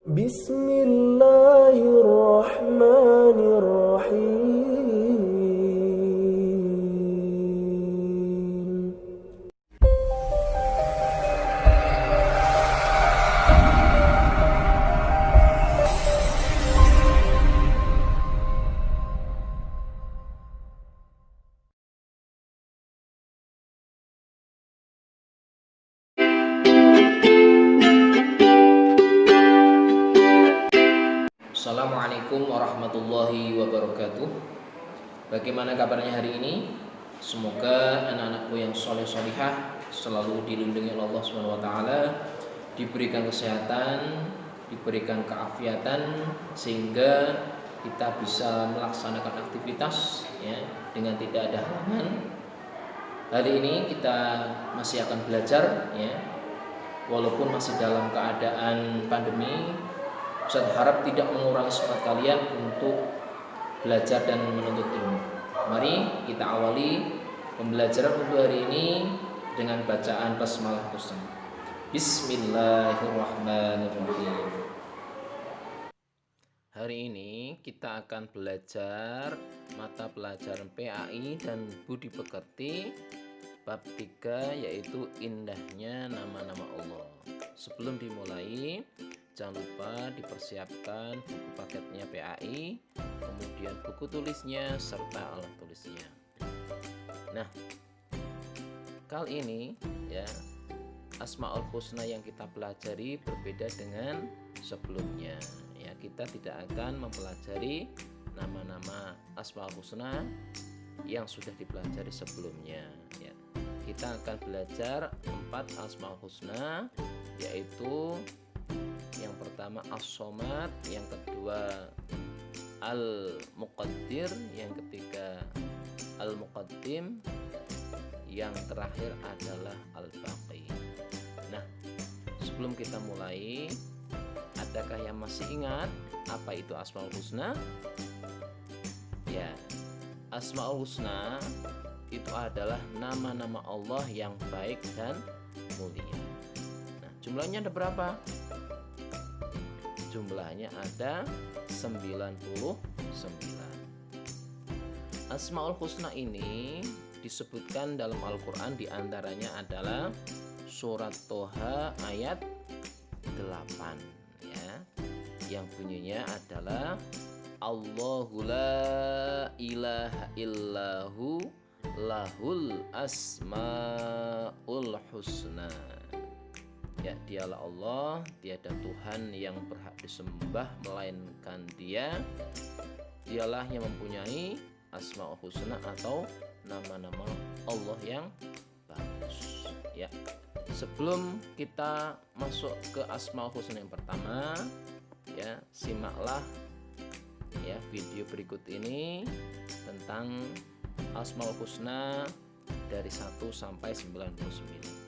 Bismillahirrahmanirrahim. Assalamualaikum warahmatullahi wabarakatuh. Bagaimana kabarnya hari ini? Semoga anak-anakku yang soleh-solihah selalu dilindungi oleh Allah SWT, diberikan kesehatan, diberikan keafiatan, sehingga kita bisa melaksanakan aktivitas dengan tidak ada halangan. Hari ini kita masih akan belajar walaupun masih dalam keadaan pandemi. Ustaz harap tidak mengurangi semangat kalian untuk belajar dan menuntut ilmu. Mari kita awali pembelajaran untuk hari ini dengan bacaan basmalah husna. Bismillahirrahmanirrahim. Hari ini kita akan belajar mata pelajaran PAI dan Budi Pekerti bab 3, yaitu indahnya nama-nama Allah. Sebelum dimulai, jangan lupa dipersiapkan buku paketnya PAI, kemudian buku tulisnya serta alat tulisnya. Nah, kali ini Asmaul Husna yang kita pelajari berbeda dengan sebelumnya. Kita tidak akan mempelajari nama-nama Asmaul Husna yang sudah dipelajari sebelumnya. Kita akan belajar 4 Asmaul Husna, yaitu yang pertama As-Somad, yang kedua Al-Muqaddir, yang ketiga Al-Muqaddim, yang terakhir adalah Al-Baqi. Nah, sebelum kita mulai, adakah yang masih ingat apa itu Asmaul Husna? Asmaul Husna itu adalah nama-nama Allah yang baik dan mulia. Nah, jumlahnya ada berapa? Jumlahnya ada 99. Asmaul Husna ini disebutkan dalam Al-Quran, diantaranya adalah surat Toha ayat 8 yang bunyinya adalah Allahu la ilaha illahu lahul asmaul husna. Dialah Allah, tiada Tuhan yang berhak disembah melainkan Dia. Dialah yang mempunyai Asmaul Husna atau nama-nama Allah yang bagus. Sebelum kita masuk ke Asmaul Husna yang pertama, simaklah video berikut ini tentang Asmaul Husna dari 1 sampai 99.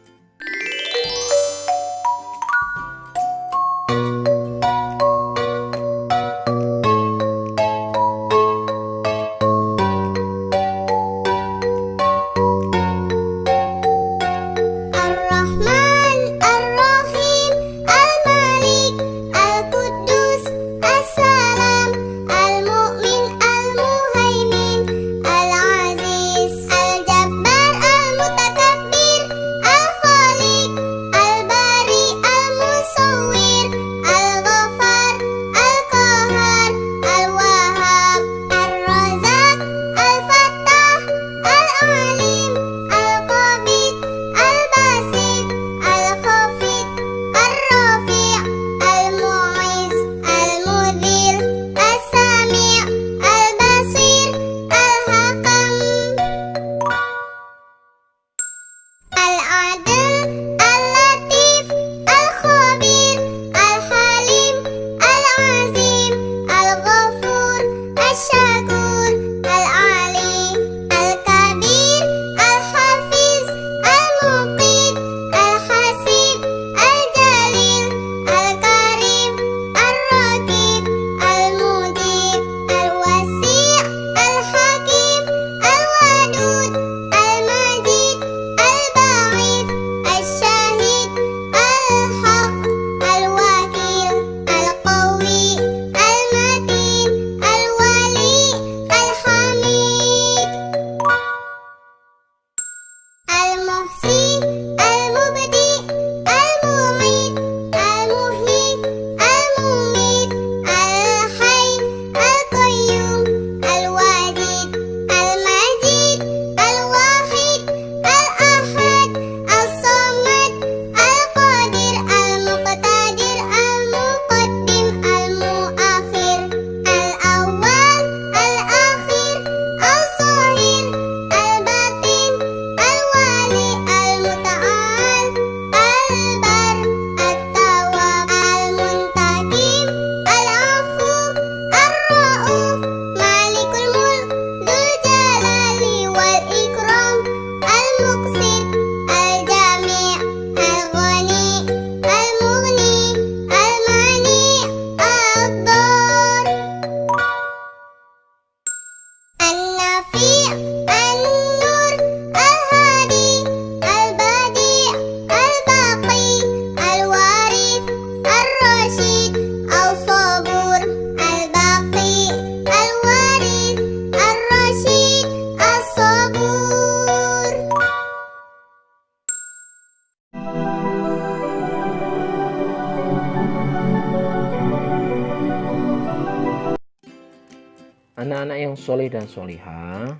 Anak-anak yang soleh dan solihah,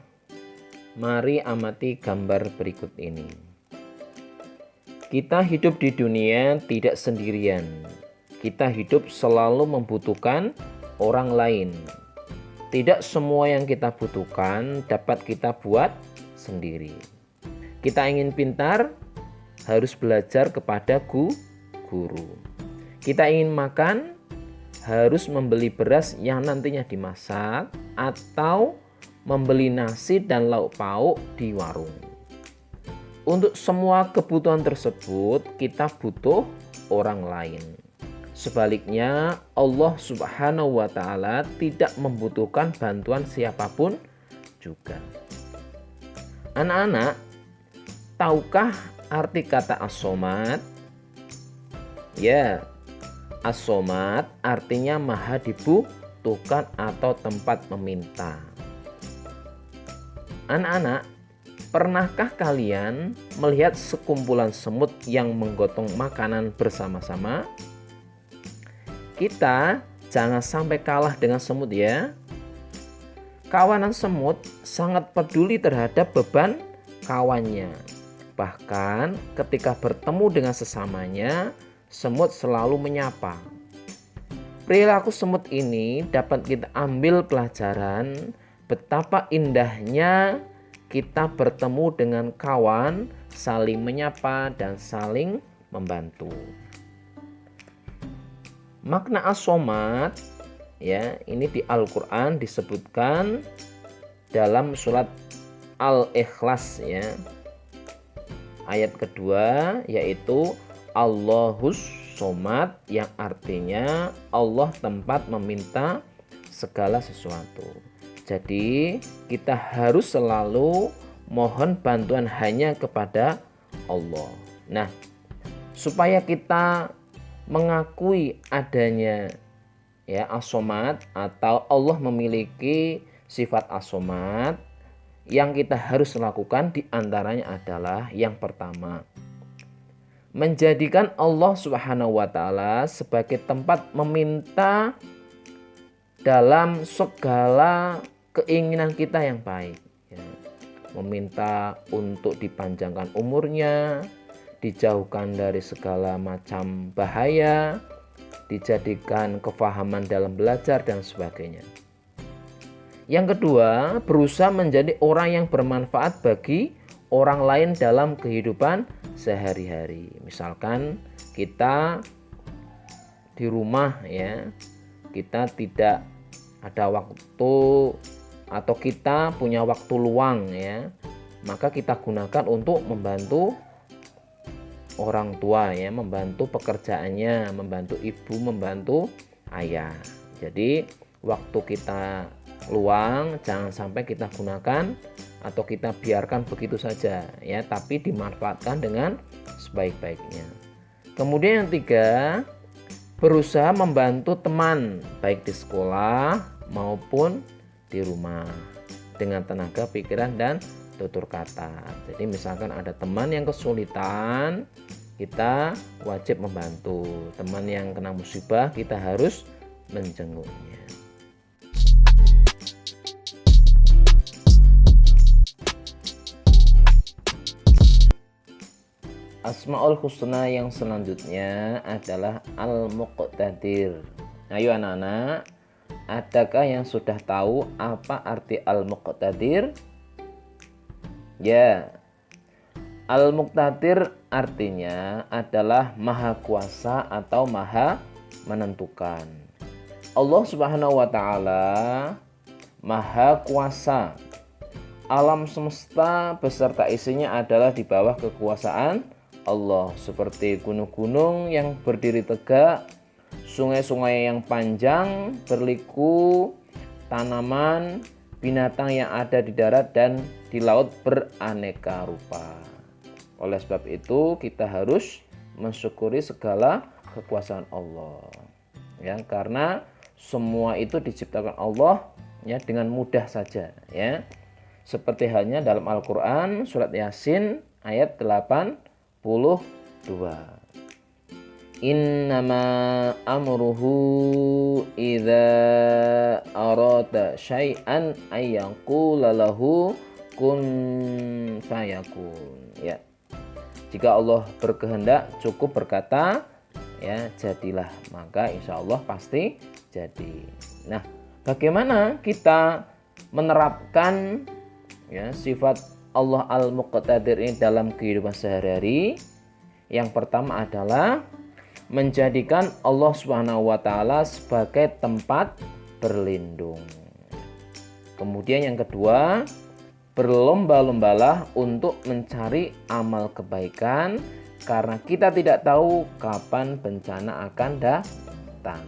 mari amati gambar berikut ini. Kita hidup di dunia tidak sendirian. Kita hidup selalu membutuhkan orang lain. Tidak semua yang kita butuhkan dapat kita buat sendiri. Kita ingin pintar, harus belajar kepada guru. Kita ingin makan, harus membeli beras yang nantinya dimasak atau membeli nasi dan lauk pauk di warung. Untuk semua kebutuhan tersebut kita butuh orang lain. Sebaliknya, Allah Subhanahu wa Ta'ala tidak membutuhkan bantuan siapapun juga. Anak-anak, tahukah arti kata as-somad? Ya, as-somad artinya maha dibutuhkan atau tempat meminta. Anak-anak, pernahkah kalian melihat sekumpulan semut yang menggotong makanan bersama-sama? Kita jangan sampai kalah dengan semut ya. Kawanan semut sangat peduli terhadap beban kawannya. Bahkan ketika bertemu dengan sesamanya, semut selalu menyapa. Perilaku semut ini dapat kita ambil pelajaran betapa indahnya kita bertemu dengan kawan, saling menyapa dan saling membantu. Makna as-somad ya, ini di Al-Qur'an disebutkan dalam surat Al-Ikhlas ya. Ayat kedua yaitu Allahus somad, yang artinya Allah tempat meminta segala sesuatu. Jadi kita harus selalu mohon bantuan hanya kepada Allah. Nah, supaya kita mengakui adanya ya as-somad atau Allah memiliki sifat as-somad, yang kita harus lakukan diantaranya adalah yang pertama, menjadikan Allah Subhanahu wa Ta'ala sebagai tempat meminta dalam segala keinginan kita yang baik ya. Meminta untuk dipanjangkan umurnya, dijauhkan dari segala macam bahaya, dijadikan kefahaman dalam belajar dan sebagainya. Yang kedua, berusaha menjadi orang yang bermanfaat bagi orang lain dalam kehidupan sehari-hari. Misalkan kita di rumah ya, kita tidak ada waktu atau kita punya waktu luang ya, maka kita gunakan untuk membantu orang tua ya, membantu pekerjaannya, membantu ibu, membantu ayah. Jadi waktu kita luang jangan sampai kita gunakan atau kita biarkan begitu saja ya, tapi dimanfaatkan dengan sebaik-baiknya. Kemudian yang tiga, berusaha membantu teman baik di sekolah maupun di rumah dengan tenaga, pikiran dan tutur kata. Jadi misalkan ada teman yang kesulitan, kita wajib membantu. Teman yang kena musibah, kita harus menjenguknya. Asmaul Husna yang selanjutnya adalah Al-Muqtadir. Ayo anak-anak, adakah yang sudah tahu apa arti Al-Muqtadir? Ya, Al-Muqtadir artinya adalah maha kuasa atau maha menentukan. Allah Subhanahu wa Ta'ala maha kuasa. Alam semesta beserta isinya adalah di bawah kekuasaan Allah, seperti gunung-gunung yang berdiri tegak, sungai-sungai yang panjang berliku, tanaman, binatang yang ada di darat dan di laut beraneka rupa. Oleh sebab itu kita harus mensyukuri segala kekuasaan Allah ya, karena semua itu diciptakan Allah ya dengan mudah saja ya. Seperti halnya dalam Al-Qur'an surat Yasin ayat 82. Innama amruhu idza arada syai'an ayyaqula lahu kun fayakun. Ya. Jika Allah berkehendak cukup berkata ya jadilah, maka insya Allah pasti jadi. Nah, bagaimana kita menerapkan ya sifat Allah Al-Muqtadir ini dalam kehidupan sehari-hari? Yang pertama adalah menjadikan Allah Subhanahu wa taala sebagai tempat berlindung. Kemudian yang kedua, berlomba-lombalah untuk mencari amal kebaikan karena kita tidak tahu kapan bencana akan datang.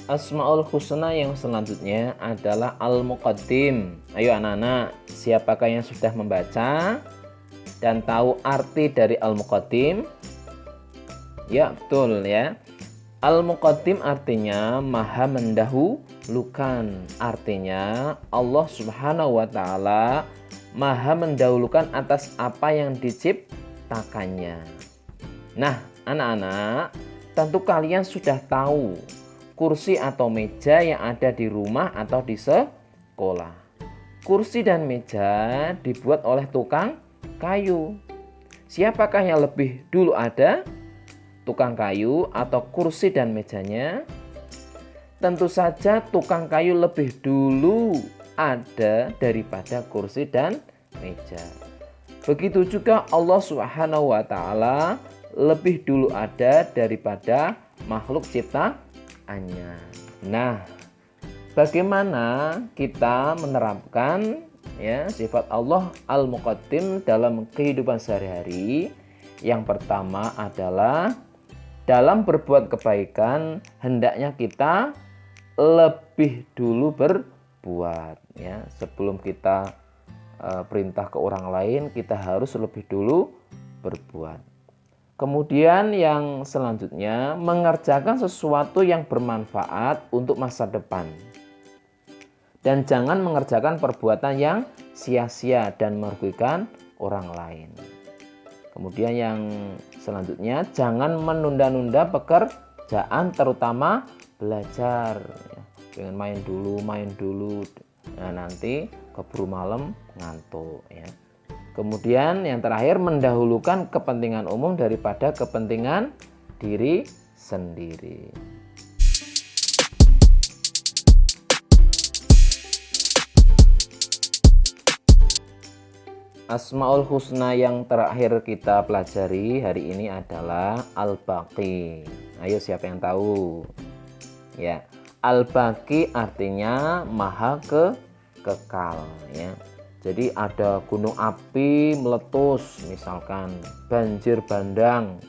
Asmaul Husna yang selanjutnya adalah Al-Muqaddim. Ayo anak-anak, siapakah yang sudah membaca dan tahu arti dari Al-Muqaddim? Ya, betul ya. Al-Muqaddim artinya maha mendahulukan. Artinya Allah Subhanahu wa taala maha mendahulukan atas apa yang diciptakannya. Nah, anak-anak, tentu kalian sudah tahu kursi atau meja yang ada di rumah atau di sekolah. Kursi dan meja dibuat oleh tukang kayu. Siapakah yang lebih dulu ada? Tukang kayu atau kursi dan mejanya? Tentu saja tukang kayu lebih dulu ada daripada kursi dan meja. Begitu juga Allah Subhanahu wa taala lebih dulu ada daripada makhluk ciptaannya. Nah, bagaimana kita menerapkan ya sifat Allah Al-Muqaddim dalam kehidupan sehari-hari? Yang pertama adalah dalam berbuat kebaikan hendaknya kita lebih dulu berbuat ya. Sebelum kita perintah ke orang lain, kita harus lebih dulu berbuat. Kemudian yang selanjutnya, mengerjakan sesuatu yang bermanfaat untuk masa depan. Dan jangan mengerjakan perbuatan yang sia-sia dan merugikan orang lain. Kemudian yang selanjutnya, jangan menunda-nunda pekerjaan, terutama belajar. Jangan main dulu. Nah, nanti keburu malam ngantuk ya. Kemudian yang terakhir, mendahulukan kepentingan umum daripada kepentingan diri sendiri. Asmaul Husna yang terakhir kita pelajari hari ini adalah Al-Baqi. Ayo, siapa yang tahu? Ya, Al-Baqi artinya maha kekal ya. Jadi ada gunung api meletus, misalkan banjir bandang,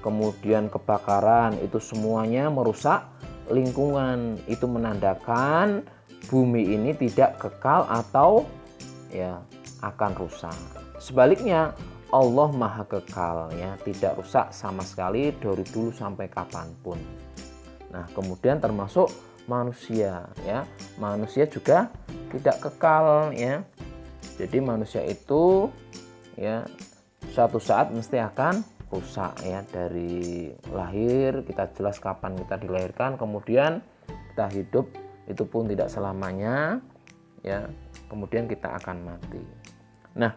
kemudian kebakaran, itu semuanya merusak lingkungan. Itu menandakan bumi ini tidak kekal atau ya akan rusak. Sebaliknya Allah maha kekal ya, tidak rusak sama sekali dari dulu sampai kapanpun. Nah, kemudian termasuk manusia ya. Manusia juga tidak kekal ya. Jadi manusia itu ya suatu saat mesti akan rusak ya. Dari lahir kita jelas kapan kita dilahirkan, kemudian kita hidup itu pun tidak selamanya ya. Kemudian kita akan mati. Nah,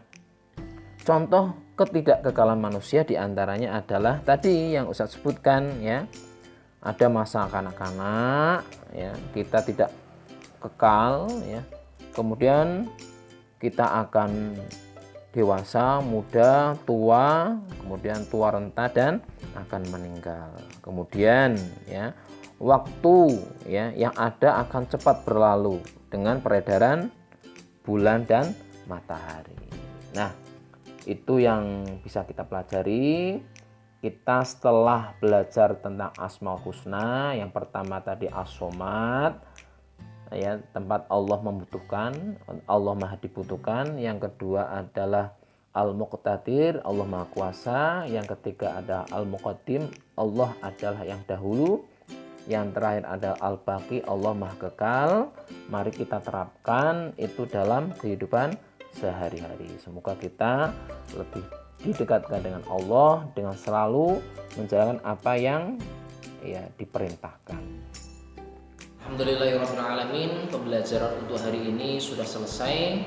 contoh ketidakkekalan manusia diantaranya adalah tadi yang Ustadz sebutkan ya. Ada masa kanak-kanak ya, kita tidak kekal ya. Kemudian kita akan dewasa, muda, tua, kemudian tua renta dan akan meninggal. Kemudian ya, waktu ya yang ada akan cepat berlalu dengan peredaran bulan dan matahari. Nah, itu yang bisa kita pelajari. Kita setelah belajar tentang Asmaul Husna, yang pertama tadi As-Somad ya, tempat Allah membutuhkan, Allah maha dibutuhkan. Yang kedua adalah Al-Muqtadir, Allah maha kuasa. Yang ketiga ada Al-Muqaddim, Allah adalah yang dahulu. yang terakhir ada Al-Baqi, Allah Maha Kekal. Mari kita terapkan itu dalam kehidupan sehari-hari. Semoga kita lebih didekatkan dengan Allah dengan selalu menjalankan apa yang diperintahkan. Alhamdulillahirrahmanirrahim. Pembelajaran untuk hari ini sudah selesai.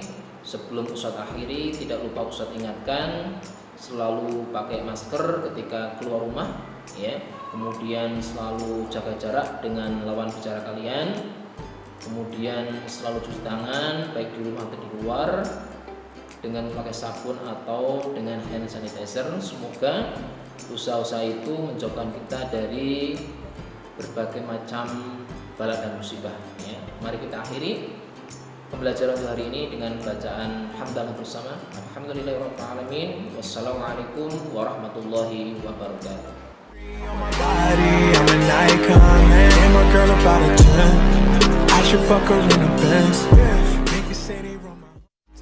Sebelum Ustadz akhiri, tidak lupa Ustadz ingatkan selalu pakai masker ketika keluar rumah, ya. Kemudian selalu jaga jarak dengan lawan bicara kalian. Kemudian selalu cuci tangan baik di rumah atau di luar dengan memakai sabun atau dengan hand sanitizer. Semoga usaha-usaha itu menjauhkan kita dari berbagai macam bala dan musibah, ya. Mari kita akhiri pembelajaran untuk hari ini dengan bacaan hamdalah bersama. Alhamdulillahirrahmanirrahim. Wassalamualaikum warahmatullahi wabarakatuh. I should fuck her in the Benz.